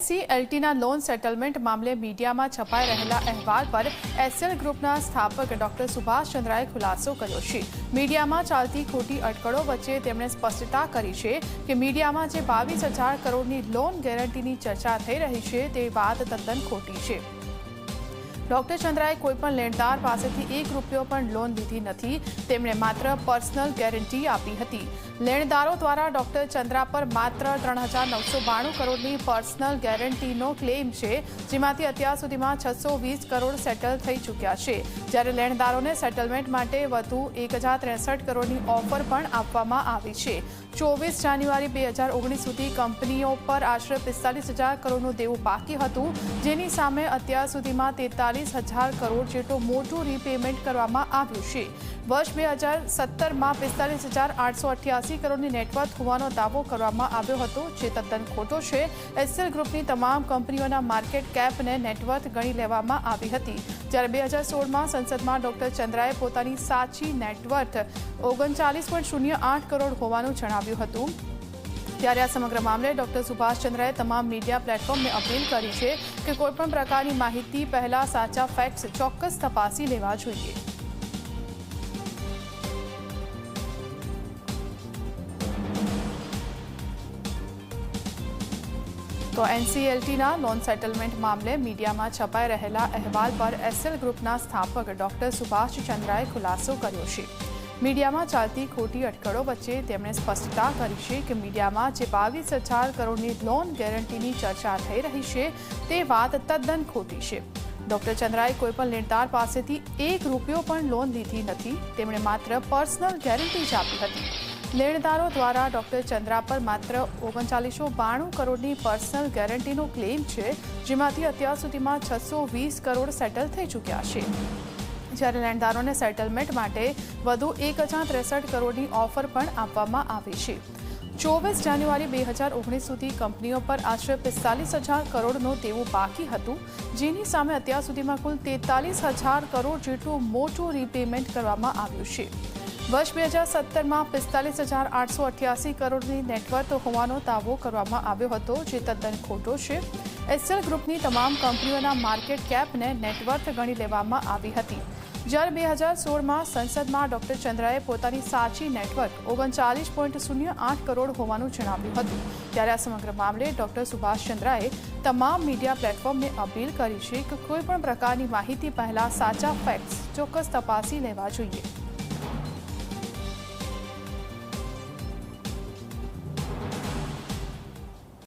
एनसीएलटीના loan settlement મામલે મીડિયામાં છપાઈ રહેલા અહેવાલ પર એસએલ ગ્રુપના સ્થાપક ડોક્ટર સુભાષ ચંદ્રાએ ખુલાસો કર્યો છે। મીડિયામાં ચાલતી ખોટી અટકળો વચ્ચે તેમણે સ્પષ્ટતા કરી છે કે મીડિયામાં જે 22,000 કરોડની લોન ગેરંટીની ચર્ચા થઈ રહી છે તે વાત તદ્દન ખોટી છે। ડોક્ટર ચંદ્રાએ કોઈપણ લેણદાર પાસેથી ₹1 પણ લોન લીધી નથી। તેમણે માત્ર પર્સનલ ગેરંટી આપી હતી। લેણદારો દ્વારા ડોક્ટર ચંદ્રા પર માત્ર 3,992 કરોડની પર્સનલ ગેરંટીનો ક્લેમ છે, જેમાંથી અત્યાર સુધીમાં 620 કરોડ સેટલ થઈ ચૂક્યા છે, જ્યારે લેણદારોને સેટલમેન્ટ માટે વધુ 1,063 કરોડની ઓફર પણ આપવામાં આવી છે। 24 જાન્યુઆરી 2019 સુધી કંપનીઓ પર આશરે 45,000 કરોડનું દેવું બાકી હતું, જેની સામે અત્યાર સુધીમાં 43,000 કરોડ જેટલું મોટું રીપેમેન્ટ કરવામાં આવ્યું છે। વર્ષ 2017માં 45,888 કરોડની નેટવર્થ હોવાનો દાવો કરવામાં આવ્યો હતો, જે તદ્દન ખોટો છે। એસએલ ગ્રુપની તમામ કંપનીઓના માર્કેટ કેપને નેટવર્થ ગણી લેવામાં આવી હતી, જ્યારે 2016માં સંસદમાં ડોક્ટર ચંદ્રાએ પોતાની સાચી નેટવર્થ 39.08 કરોડ હોવાનું જણાવ્યું હતું। ત્યારે આ સમગ્ર મામલે ડોક્ટર સુભાષ ચંદ્રાએ તમામ મીડિયા પ્લેટફોર્મને અપીલ કરી છે કે કોઈપણ પ્રકારની માહિતી પહેલા સાચા ફેક્ટ્સ ચોક્કસ તપાસી લેવા જોઈએ। તો એનસીએલટીના લોન સેટલમેન્ટ મામલે મીડિયામાં છપાઈ રહેલા અહેવાલ પર એસએલ ગ્રુપના સ્થાપક ડોક્ટર સુભાષ ચંદ્રાએ ખુલાસો કર્યો છે। મીડિયામાં ચાલતી ખોટી અટકળો વચ્ચે તેમણે સ્પષ્ટતા કરી છે કે મીડિયામાં જે 22,000 કરોડની લોન ગેરંટીની ચર્ચા થઈ રહી છે તે વાત તદ્દન ખોટી છે। ડોક્ટર ચંદ્રાએ કોઈપણ લેણદાર પાસેથી ₹1 પણ લોન લીધી નથી। તેમણે માત્ર પર્સનલ ગેરંટી જ આપી હતી। લેણદારો દ્વારા ડોક્ટર ચંદ્રા પર માત્ર 3992 કરોડની પર્સનલ ગેરંટીનો ક્લેમ છે, જેમાંથી અત્યાર સુધીમાં 620 કરોડ સેટલ થઈ ચૂક્યા છે, જ્યારે લેણદારોને સેટલમેન્ટ માટે વધુ 1,063 કરોડની ઓફર પણ આપવામાં આવી છે। 24 જાન્યુઆરી 2019 સુધી કંપનીઓ પર આશરે 45,000 કરોડનું દેવું બાકી હતું, જેની સામે અત્યાર સુધીમાં કુલ 43,000 કરોડ જેટલું મોટું રીપેમેન્ટ કરવામાં આવ્યું છે। વર્ષ 2017માં 45,888 કરોડની નેટવર્થ હોવાનો દાવો કરવામાં આવ્યો હતો, જે તદ્દન ખોટો છે। એસએલ ગ્રુપની તમામ કંપનીઓના માર્કેટ કેપને નેટવર્થ ગણી લેવામાં આવી હતી, જ્યારે 2016માં સંસદમાં ડોક્ટર ચંદ્રાએ પોતાની સાચી નેટવર્થ 39.08 કરોડ હોવાનું જણાવ્યું હતું। ત્યારે આ સમગ્ર મામલે ડોક્ટર સુભાષ ચંદ્રાએ તમામ મીડિયા પ્લેટફોર્મને અપીલ કરી છે કે કોઈપણ પ્રકારની માહિતી પહેલા સાચા ફેક્ટ્સ ચોક્કસ તપાસી લેવા જોઈએ।